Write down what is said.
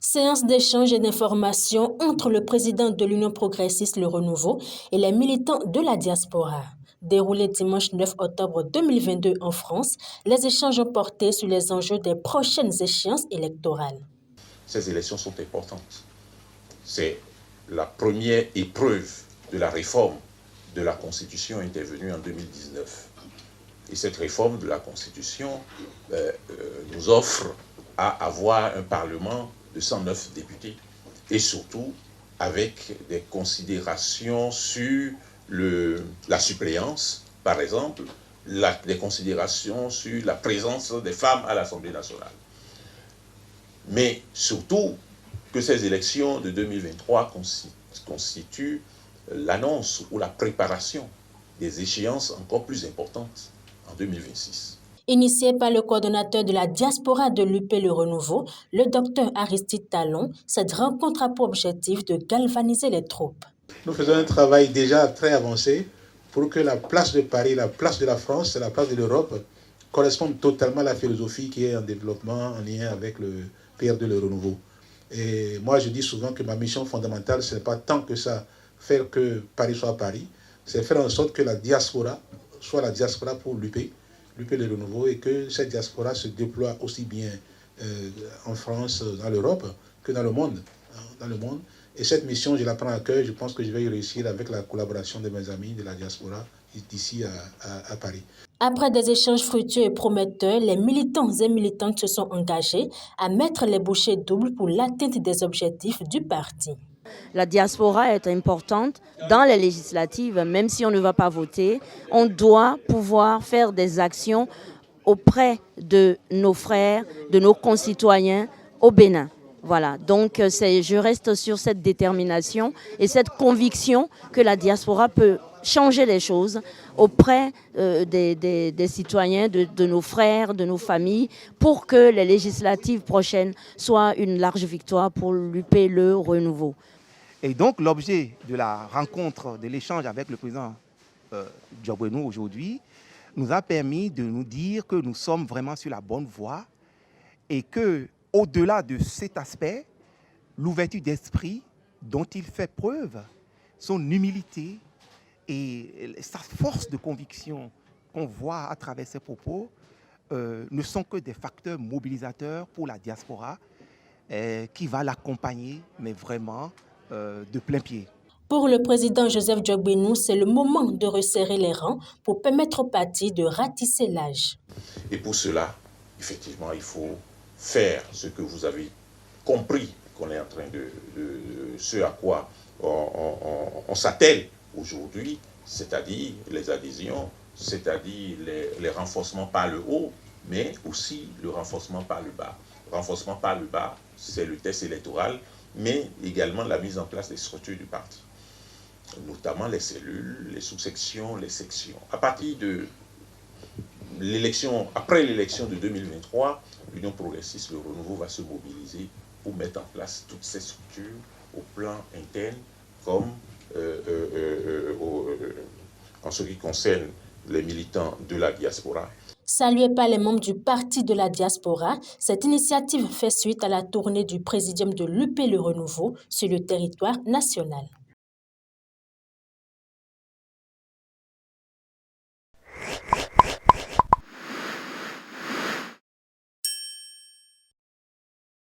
Séance d'échange et d'information entre le président de l'Union progressiste Le Renouveau et les militants de la diaspora. Déroulé dimanche 9 octobre 2022 en France, les échanges ont porté sur les enjeux des prochaines échéances électorales. Ces élections sont importantes. C'est la première épreuve de la réforme de la Constitution intervenue en 2019. Et cette réforme de la Constitution nous offre à avoir un Parlement de 109 députés et surtout avec des considérations sur la suppléance, par exemple, des considérations sur la présence des femmes à l'Assemblée nationale. Mais surtout que ces élections de 2023 constituent l'annonce ou la préparation des échéances encore plus importantes en 2026. Initié par le coordonnateur de la diaspora de l'UP Le Renouveau, le docteur Aristide Talon, cette rencontre a pour objectif de galvaniser les troupes. Nous faisons un travail déjà très avancé pour que la place de Paris, la place de la France, la place de l'Europe correspondent totalement à la philosophie qui est en développement en lien avec le PR de Le Renouveau. Et moi, je dis souvent que ma mission fondamentale, ce n'est pas tant que ça, faire que Paris soit Paris, c'est faire en sorte que la diaspora soit la diaspora pour l'UP Le Renouveau, et que cette diaspora se déploie aussi bien en France, dans l'Europe, que dans le monde. Et cette mission, je la prends à cœur. Je pense que je vais y réussir avec la collaboration de mes amis de la diaspora d'ici à Paris. Après des échanges fructueux et prometteurs, les militants et militantes se sont engagés à mettre les bouchées doubles pour l'atteinte des objectifs du parti. La diaspora est importante dans les législatives, même si on ne va pas voter. On doit pouvoir faire des actions auprès de nos frères, de nos concitoyens au Bénin. Voilà, donc je reste sur cette détermination et cette conviction que la diaspora peut changer les choses auprès des citoyens, de nos frères, de nos familles, pour que les législatives prochaines soient une large victoire pour l'UP Le Renouveau. Et donc l'objet de la rencontre, de l'échange avec le président Diogbenou aujourd'hui, nous a permis de nous dire que nous sommes vraiment sur la bonne voie et que, au-delà de cet aspect, l'ouverture d'esprit dont il fait preuve, son humilité et sa force de conviction qu'on voit à travers ses propos ne sont que des facteurs mobilisateurs pour la diaspora qui va l'accompagner, mais vraiment de plein pied. Pour le président Joseph Diogbenou, c'est le moment de resserrer les rangs pour permettre au parti de ratisser l'âge. Et pour cela, effectivement, il faut faire ce que vous avez compris qu'on est en train ce à quoi on s'attelle aujourd'hui, c'est-à-dire les adhésions, c'est-à-dire les renforcements par le haut, mais aussi le renforcement par le bas. Renforcement par le bas, c'est le test électoral, mais également la mise en place des structures du parti, notamment les cellules, les sous-sections, les sections. À partir de l'élection, après l'élection de 2023, l'Union progressiste, le Renouveau va se mobiliser pour mettre en place toutes ces structures au plan interne, comme en ce qui concerne les militants de la diaspora. Salué par les membres du parti de la diaspora, cette initiative fait suite à la tournée du présidium de l'UP Le Renouveau sur le territoire national.